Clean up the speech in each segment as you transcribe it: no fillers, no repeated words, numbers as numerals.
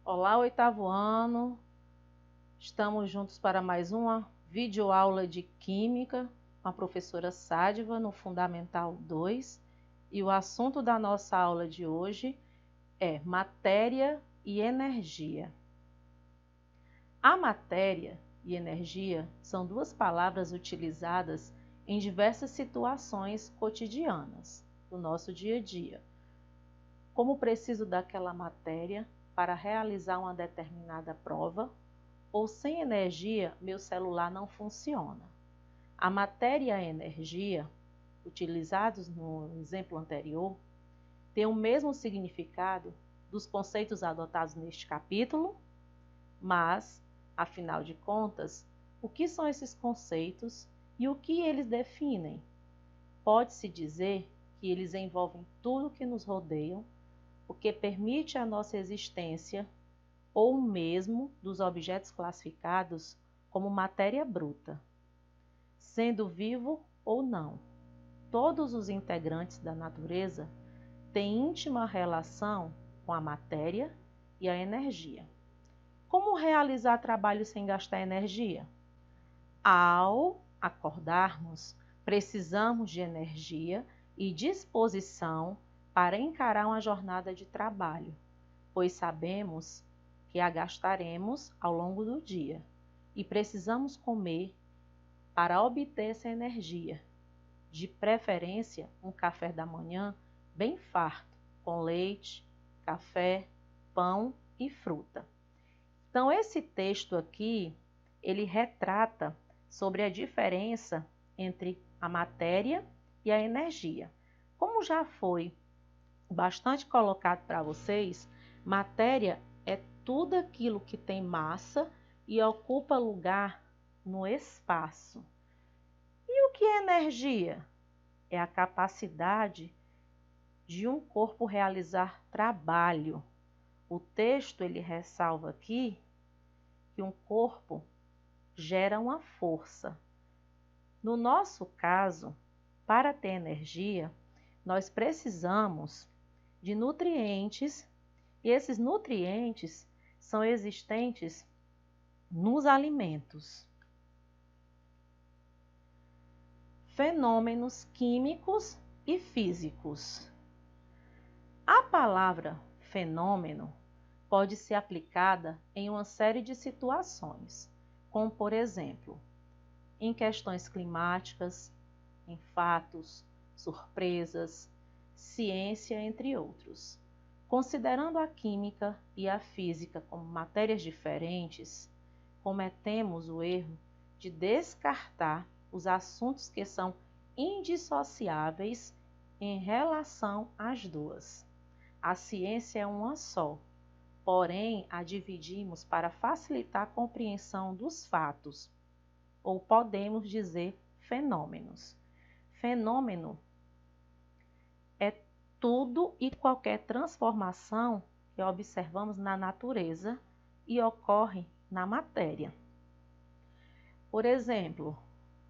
Olá, oitavo ano. Estamos juntos para mais uma videoaula de Química com a professora Sádiva no Fundamental 2. E o assunto da nossa aula de hoje é matéria e energia. A matéria e energia são duas palavras utilizadas em diversas situações cotidianas do nosso dia a dia. Como preciso daquela matéria para realizar uma determinada prova, ou sem energia, meu celular não funciona. A matéria e a energia, utilizados no exemplo anterior, têm o mesmo significado dos conceitos adotados neste capítulo, mas, afinal de contas, o que são esses conceitos e o que eles definem? Pode-se dizer que eles envolvem tudo que nos rodeia, o que permite a nossa existência, ou mesmo dos objetos classificados como matéria bruta, sendo vivo ou não. Todos os integrantes da natureza têm íntima relação com a matéria e a energia. Como realizar trabalho sem gastar energia? Ao acordarmos, precisamos de energia e disposição para encarar uma jornada de trabalho, pois sabemos que a gastaremos ao longo do dia e precisamos comer para obter essa energia, de preferência um café da manhã bem farto, com leite, café, pão e fruta. Então esse texto aqui, ele retrata sobre a diferença entre a matéria e a energia. Como já foi bastante colocado para vocês, matéria é tudo aquilo que tem massa e ocupa lugar no espaço. E o que é energia? É a capacidade de um corpo realizar trabalho. O texto ele ressalva aqui que um corpo gera uma força. No nosso caso, para ter energia, nós precisamos de nutrientes, e esses nutrientes são existentes nos alimentos. Fenômenos químicos e físicos. A palavra fenômeno pode ser aplicada em uma série de situações, como por exemplo, em questões climáticas, em fatos, surpresas, ciência, entre outros. Considerando a química e a física como matérias diferentes, cometemos o erro de descartar os assuntos que são indissociáveis em relação às duas. A ciência é uma só, porém a dividimos para facilitar a compreensão dos fatos, ou podemos dizer fenômenos. Fenômeno é tudo e qualquer transformação que observamos na natureza e ocorre na matéria. Por exemplo,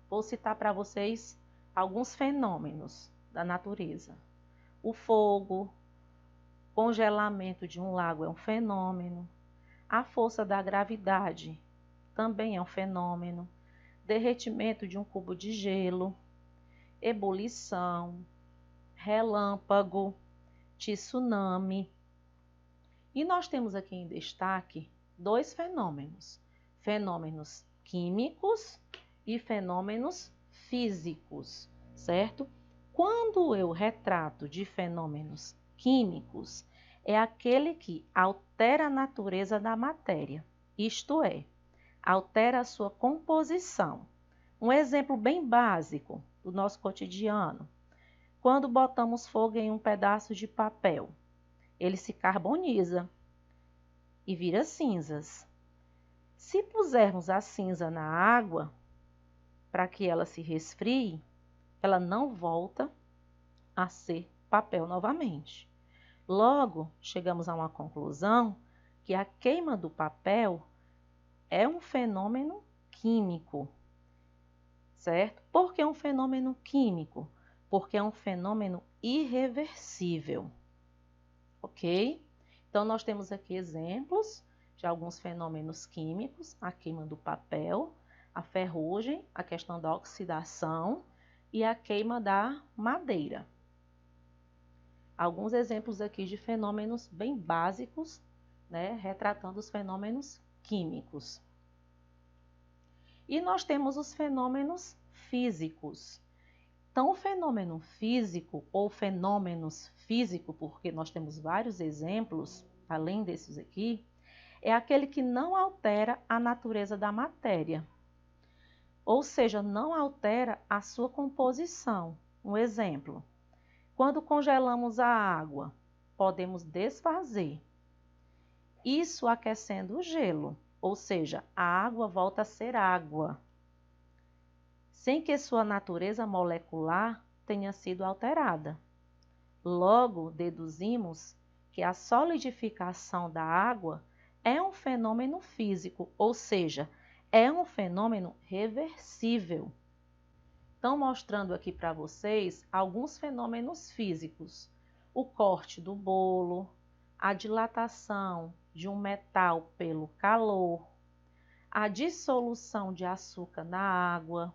vou citar para vocês alguns fenômenos da natureza. O fogo, congelamento de um lago é um fenômeno. A força da gravidade também é um fenômeno. Derretimento de um cubo de gelo, ebulição, relâmpago, tsunami. E nós temos aqui em destaque dois fenômenos: fenômenos químicos e fenômenos físicos, certo? Quando eu retrato de fenômenos químicos, é aquele que altera a natureza da matéria, isto é, altera a sua composição. Um exemplo bem básico do nosso cotidiano: quando botamos fogo em um pedaço de papel, ele se carboniza e vira cinzas. Se pusermos a cinza na água para que ela se resfrie, ela não volta a ser papel novamente. Logo, chegamos a uma conclusão que a queima do papel é um fenômeno químico, certo? Por que é um fenômeno químico? Porque é um fenômeno irreversível, ok? Então, nós temos aqui exemplos de alguns fenômenos químicos, a queima do papel, a ferrugem, a questão da oxidação e a queima da madeira. Alguns exemplos aqui de fenômenos bem básicos, né, retratando os fenômenos químicos. E nós temos os fenômenos físicos. Então, o fenômeno físico, ou fenômenos físicos, porque nós temos vários exemplos, além desses aqui, é aquele que não altera a natureza da matéria. Ou seja, não altera a sua composição. Um exemplo, quando congelamos a água, podemos desfazer. Isso aquecendo o gelo, ou seja, a água volta a ser água, sem que sua natureza molecular tenha sido alterada. Logo, deduzimos que a solidificação da água é um fenômeno físico, ou seja, é um fenômeno reversível. Então, mostrando aqui para vocês alguns fenômenos físicos. O corte do bolo, a dilatação de um metal pelo calor, a dissolução de açúcar na água,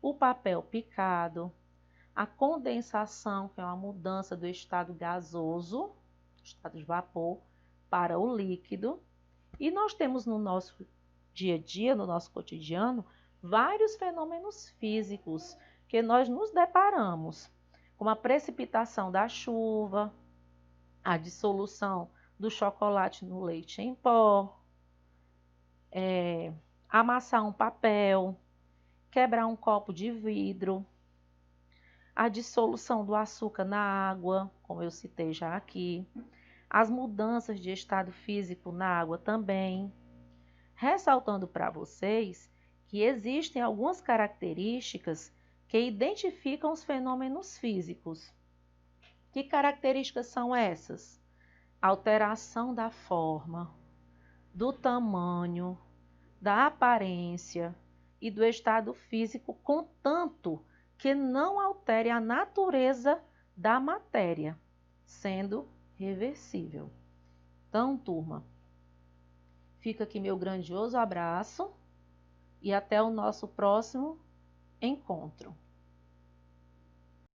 o papel picado, a condensação, que é uma mudança do estado gasoso, estado de vapor, para o líquido. E nós temos no nosso dia a dia, no nosso cotidiano, vários fenômenos físicos que nós nos deparamos, como a precipitação da chuva, a dissolução do chocolate no leite em pó, amassar um papel, quebrar um copo de vidro, a dissolução do açúcar na água, como eu citei já aqui, as mudanças de estado físico na água também, ressaltando para vocês que existem algumas características que identificam os fenômenos físicos. Que características são essas? Alteração da forma, do tamanho, da aparência e do estado físico, contanto que não altere a natureza da matéria, sendo reversível. Então, turma, fica aqui meu grandioso abraço e até o nosso próximo encontro.